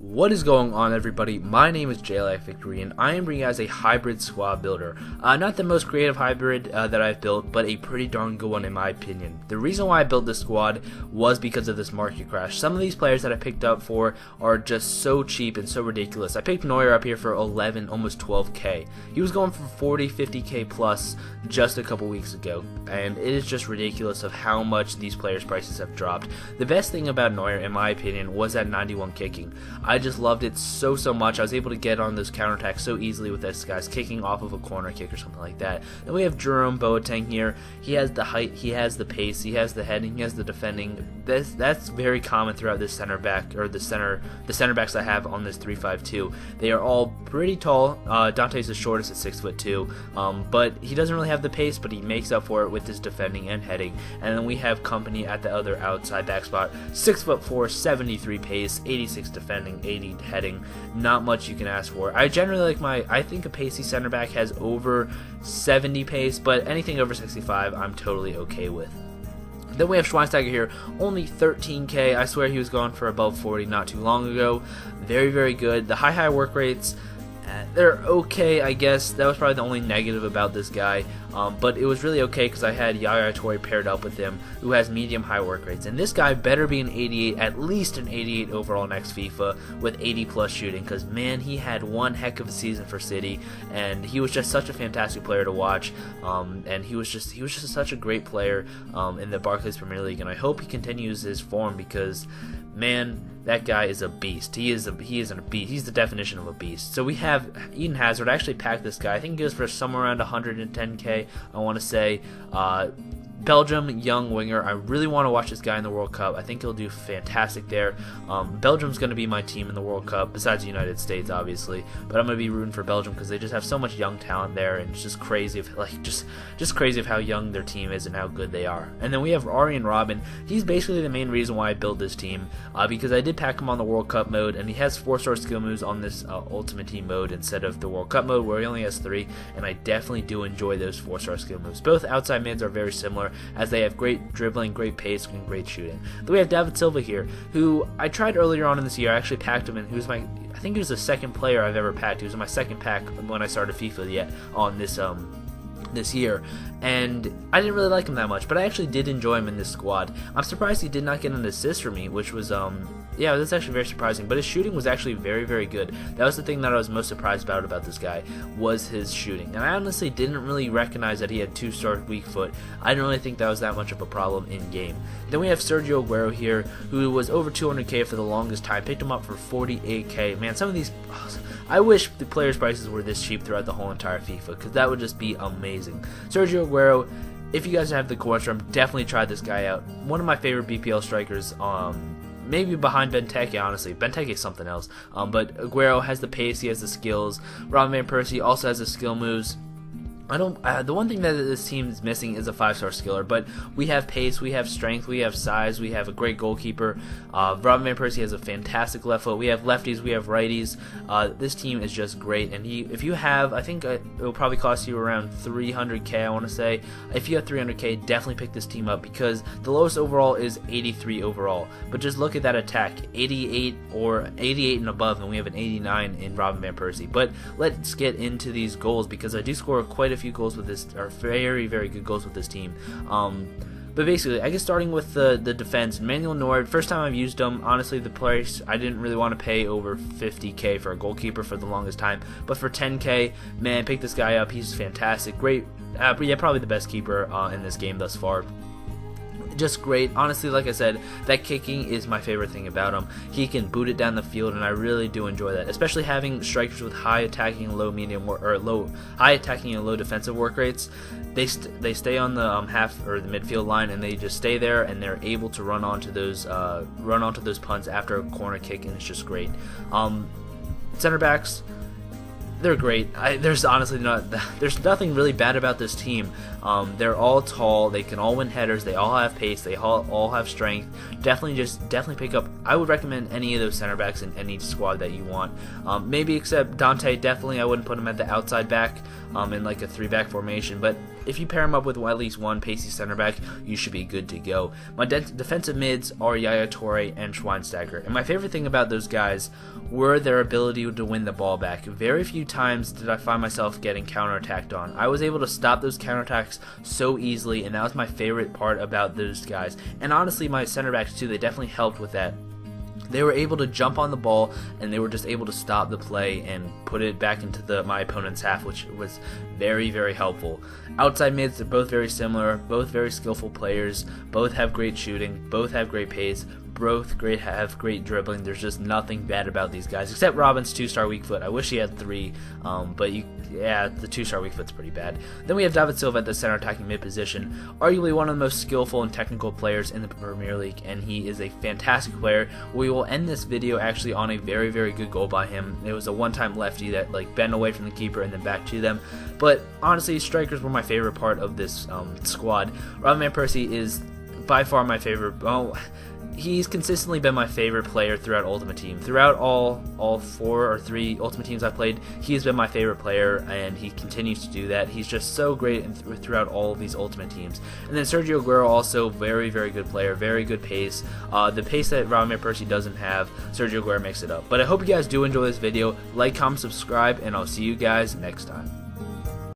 What is going on, everybody? My name is JLife Victory, and I am bringing you guys a hybrid squad builder. Not the most creative hybrid that I've built, but a pretty darn good one in my opinion. The reason why I built this squad was because of this market crash. Some of these players that I picked up for are just so cheap and so ridiculous. I picked Neuer up here for 11, almost 12k. He was going for 40, 50k plus just a couple weeks ago, and it is just ridiculous of how much these players' prices have dropped. The best thing about Neuer, in my opinion, was that 91 kicking. I just loved it so much. I was able to get on those counterattacks so easily with this guy's kicking off of a corner kick or something like that. Then we have Jerome Boateng here. He has the height, he has the pace, he has the heading, he has the defending. That's very common throughout this center back, or the center backs I have on this 3-5-2. They are all pretty tall. Dante's the shortest at 6'2", but he doesn't really have the pace, but he makes up for it with his defending and heading. And then we have Company at the other outside back spot, 6'4", 73 pace, 86 defending, 80 heading. Not much you can ask for. I generally like I think a pacey center back has over 70 pace, but anything over 65 I'm totally okay with. Then we have Schweinsteiger here, only 13k. I swear he was gone for above 40 not too long ago. Very good. The high work rates, they're okay, I guess. That was probably the only negative about this guy, but it was really okay because I had Yaya Toure paired up with him, who has medium high work rates, and this guy better be an 88, at least an 88 overall next FIFA with 80 plus shooting, because man, he had one heck of a season for City, and he was just such a fantastic player to watch, and he was just such a great player in the Barclays Premier League, and I hope he continues his form because, man, that guy is a beast. He isn't a beast. He's the definition of a beast. So we have Eden Hazard. I actually packed this guy. I think he goes for somewhere around 110k, I want to say. Belgium, young winger. I really want to watch this guy in the World Cup. I think he'll do fantastic there. Belgium's going to be my team in the World Cup, besides the United States, obviously. But I'm going to be rooting for Belgium because they just have so much young talent there, and it's just crazy, just crazy of how young their team is and how good they are. And then we have Arjen Robben. He's basically the main reason why I built this team, because I did pack him on the World Cup mode, and he has 4-star skill moves on this Ultimate Team mode instead of the World Cup mode where he only has 3. And I definitely do enjoy those 4-star skill moves. Both outside mids are very similar, as they have great dribbling, great pace, and great shooting. Then we have David Silva here, who I tried earlier on in this year. I actually packed him in. I think he was the second player I've ever packed. He was in my second pack when I started FIFA yet on this year, and I didn't really like him that much, but I actually did enjoy him in this squad. I'm surprised he did not get an assist for me, which was yeah, that's actually very surprising, but his shooting was actually very good. That was the thing that I was most surprised about this guy, was his shooting, and I honestly didn't really recognize that he had 2-star weak foot. I didn't really think that was that much of a problem in game. Then we have Sergio Aguero here, who was over 200k for the longest time. Picked him up for 48k. Man, some of these, I wish the players' prices were this cheap throughout the whole entire FIFA, because that would just be amazing. Sergio Aguero, if you guys have the course room, definitely try this guy out. One of my favorite BPL strikers, maybe behind Benteke, honestly. Benteke is something else. But Aguero has the pace, he has the skills. Robin Van Persie also has the skill moves. The one thing that this team is missing is a 5-star skiller, but we have pace, we have strength, we have size, we have a great goalkeeper. Robin Van Persie has a fantastic left foot. We have lefties, we have righties. This team is just great, and if you have, I think it will probably cost you around 300k, I want to say. If you have 300k, definitely pick this team up, because the lowest overall is 83 overall. But just look at that attack, 88 or 88 and above, and we have an 89 in Robin Van Persie. But let's get into these goals, because I do score quite a few goals with this, or very good goals with this team. But basically, I guess starting with the defense, Manuel Neuer, first time I've used him, honestly, the price, I didn't really want to pay over 50k for a goalkeeper for the longest time, but for 10k, man, pick this guy up. He's fantastic, great, yeah, probably the best keeper in this game thus far. Just great. Honestly, like I said, that kicking is my favorite thing about him. He can boot it down the field, and I really do enjoy that, especially having strikers with high attacking and high attacking and low defensive work rates. They stay on the half or the midfield line, and they just stay there, and they're able to run onto those punts after a corner kick, and it's just great. Center backs, they're great. There's nothing really bad about this team. They're all tall. They can all win headers. They all have pace. They all have strength. Definitely pick up. I would recommend any of those center backs in any squad that you want. Maybe except Dante. Definitely, I wouldn't put him at the outside back in like a 3-back formation. But if you pair him up with at least one pacey center back, you should be good to go. My defensive mids are Yaya Toure and Schweinsteiger, and my favorite thing about those guys were their ability to win the ball back. Very few times did I find myself getting counterattacked on. I was able to stop those counterattacks so easily, and that was my favorite part about those guys. And honestly, my center backs too, they definitely helped with that. They were able to jump on the ball, and they were just able to stop the play and put it back into my opponent's half, which was very, very helpful. Outside mids, they're both very similar, both very skillful players, both have great shooting, both have great pace, both have great dribbling. There's just nothing bad about these guys, except Robin's 2-star weak foot. I wish he had 3, but yeah, the 2-star weak foot's pretty bad. Then we have David Silva at the center attacking mid position, arguably one of the most skillful and technical players in the Premier League, and he is a fantastic player. We will end this video actually on a very, very good goal by him. It was a one-time lefty that bent away from the keeper and then back to them. But honestly, strikers were my favorite part of this squad. Robin Van Persie is by far my favorite. Well, he's consistently been my favorite player throughout Ultimate Team. Throughout all 4 or 3 Ultimate Teams I've played, he has been my favorite player, and he continues to do that. He's just so great throughout all of these Ultimate Teams. And then Sergio Aguero, also very, very good player, very good pace. The pace that Robin Van Persie doesn't have, Sergio Aguero makes it up. But I hope you guys do enjoy this video. Like, comment, subscribe, and I'll see you guys next time.